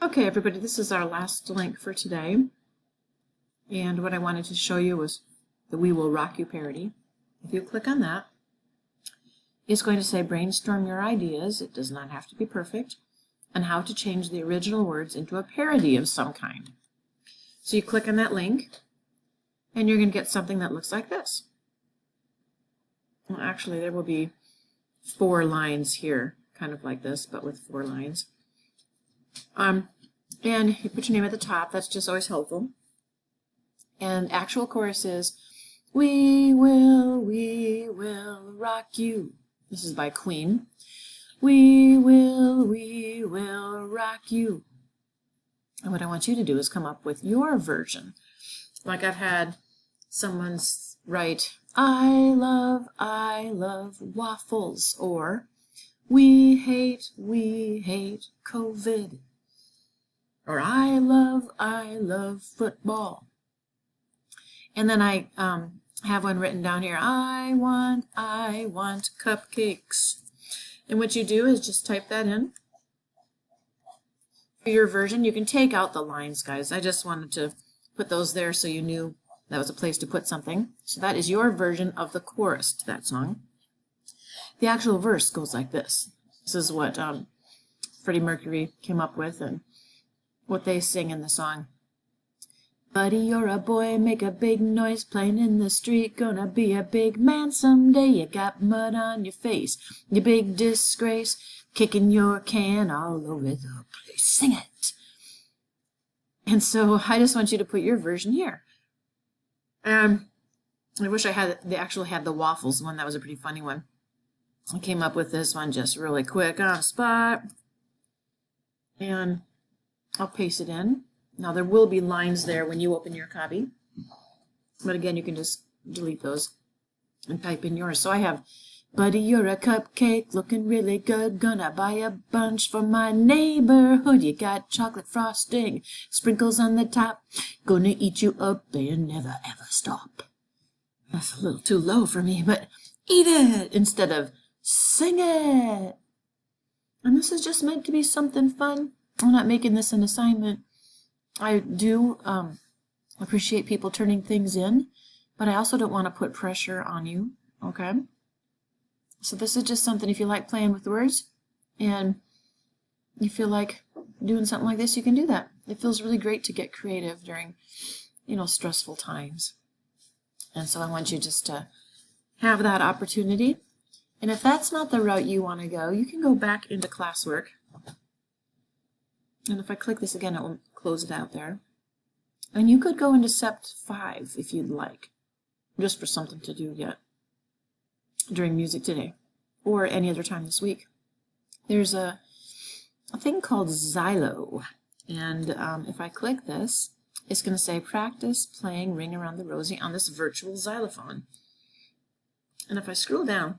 Okay, everybody, this is our last link for today. And what I wanted to show you was the We Will Rock You parody. If you click on that, it's going to say brainstorm your ideas, it does not have to be perfect, on how to change the original words into a parody of some kind. So you click on that link, and you're going to get something that looks like this. Well, actually, there will be 4 lines here, kind of like this, but with 4 lines. And you put your name at the top, that's just always helpful. And actual chorus is, we will rock you. This is by Queen. We will rock you. And what I want you to do is come up with your version. Like I've had someone write, I love waffles, or we hate COVID, or I love football. And then I have one written down here, I want cupcakes. And what you do is just type that in. For your version, you can take out the lines, guys. I just wanted to put those there so you knew that was a place to put something. So that is your version of the chorus to that song. The actual verse goes like this. This is what Freddie Mercury came up with and what they sing in the song. Buddy, you're a boy, make a big noise, playing in the street, gonna be a big man someday. You got mud on your face, you big disgrace, kicking your can all over the place. Sing it. And so I just want you to put your version here. I wish they actually had the waffles one. That was a pretty funny one. I came up with this one just really quick on the spot. And I'll paste it in. Now there will be lines there when you open your copy. But again, you can just delete those and type in yours. So I have, buddy, you're a cupcake, looking really good. Gonna buy a bunch for my neighborhood. You got chocolate frosting, sprinkles on the top. Gonna eat you up and never ever stop. That's a little too low for me, but eat it instead of sing it. And this is just meant to be something fun. I'm not making this an assignment. I do appreciate people turning things in, but I also don't want to put pressure on you, okay? So this is just something, if you like playing with words and you feel like doing something like this, you can do that. It feels really great to get creative during, stressful times. And so I want you just to have that opportunity. And if that's not the route you want to go, you can go back into classwork. And if I click this again, it will close it out there. And you could go into Sept 5 if you'd like, just for something to do yet during music today or any other time this week. There's a thing called Xylo. And if I click this, it's going to say practice playing Ring Around the Rosie on this virtual xylophone. And if I scroll down,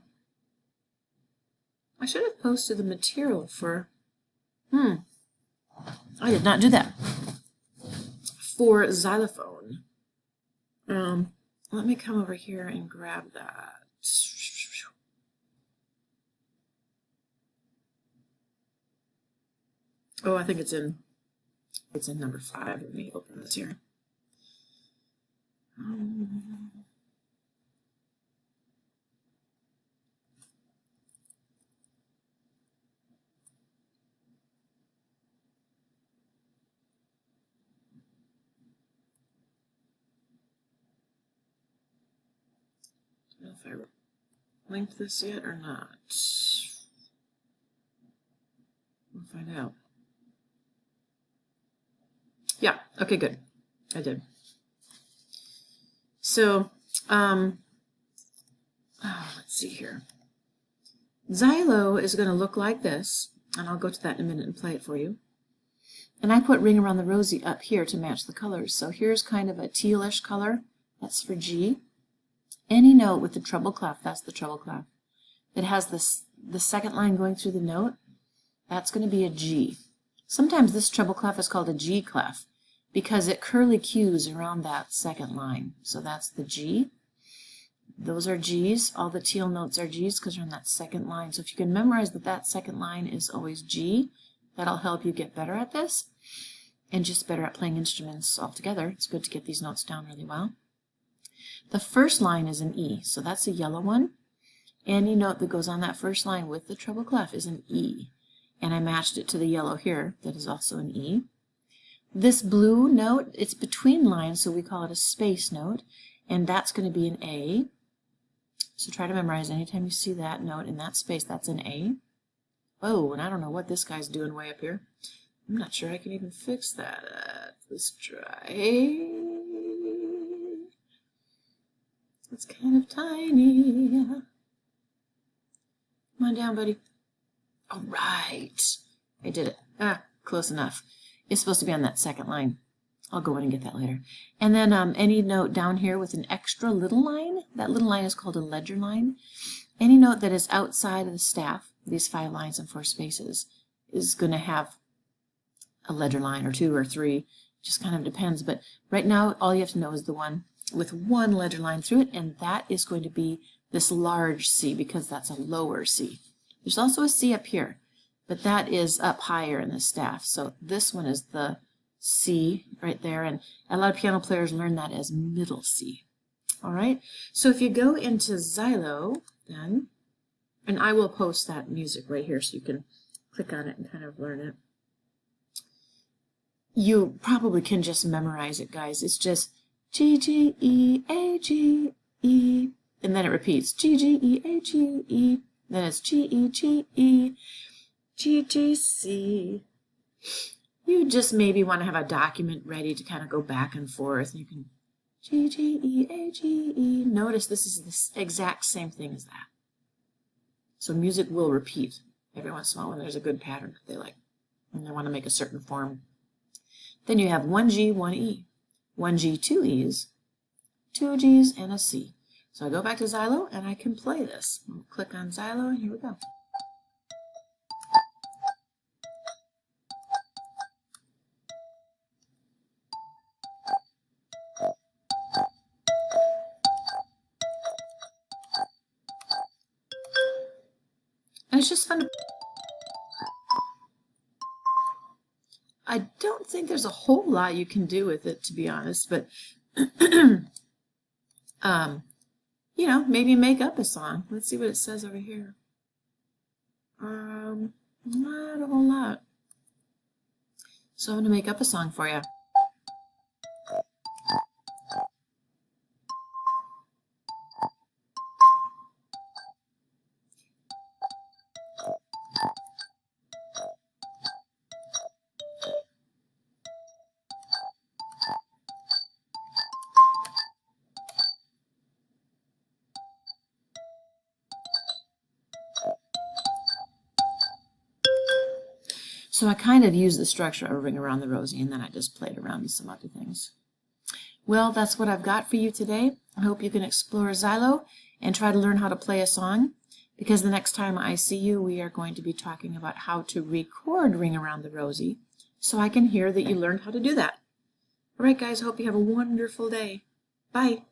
I should have posted the material for, I did not do that, for xylophone. Let me come over here and grab that. Oh, I think it's in number 5. Let me open this here. I don't know if I linked this yet or not. We'll find out. Yeah, okay, good. I did. So, let's see here. Xylo is going to look like this, and I'll go to that in a minute and play it for you. And I put Ring Around the Rosie up here to match the colors. So here's kind of a tealish color. That's for G. Any note with the treble clef, that's the treble clef. It has the second line going through the note. That's going to be a G. Sometimes this treble clef is called a G clef because it curly cues around that second line. So that's the G. Those are G's. All the teal notes are G's because they're in that second line. So if you can memorize that second line is always G, that'll help you get better at this. and just better at playing instruments altogether. It's good to get these notes down really well. The first line is an E, so that's a yellow one. Any note that goes on that first line with the treble clef is an E, and I matched it to the yellow here that is also an E. This blue note, it's between lines, so we call it a space note, and that's going to be an A. So try to memorize anytime you see that note in that space, that's an A. Oh, and I don't know what this guy's doing way up here. I'm not sure I can even fix that. Let's try. It's kind of tiny. Come on down, buddy. All right. I did it. Close enough. It's supposed to be on that second line. I'll go in and get that later. And then any note down here with an extra little line, that little line is called a ledger line. Any note that is outside of the staff, these 5 lines and 4 spaces, is going to have a ledger line or 2 or 3. Just kind of depends. But right now, all you have to know is the one with 1 ledger line through it, and that is going to be this large C because that's a lower C. There's also a C up here, but that is up higher in the staff. So this one is the C right there, and a lot of piano players learn that as middle C. All right, so if you go into Xylo then, and I will post that music right here so you can click on it and kind of learn it. You probably can just memorize it, guys. It's just G, G, E, A, G, E, and then it repeats G, G, E, A, G, E, then it's G, E, G, E, G, G, C. You just maybe want to have a document ready to kind of go back and forth. You can G, G, E, A, G, E. Notice this is the exact same thing as that. So music will repeat every once in a while when there's a good pattern that they like, and they want to make a certain form. Then you have 1 G, 1 E, 1 G, 2 E's, 2 G's, and a C. So I go back to Xylo and I can play this. I'll click on Xylo and here we go. And it's just fun to... I don't think there's a whole lot you can do with it, to be honest, but you know, maybe make up a song. Let's see what it says over here. Not a whole lot. So I'm going to make up a song for you. So I kind of used the structure of Ring Around the Rosie, and then I just played around with some other things. Well, that's what I've got for you today. I hope you can explore Xylo and try to learn how to play a song, because the next time I see you, we are going to be talking about how to record Ring Around the Rosie, so I can hear that you learned how to do that. All right, guys, hope you have a wonderful day. Bye.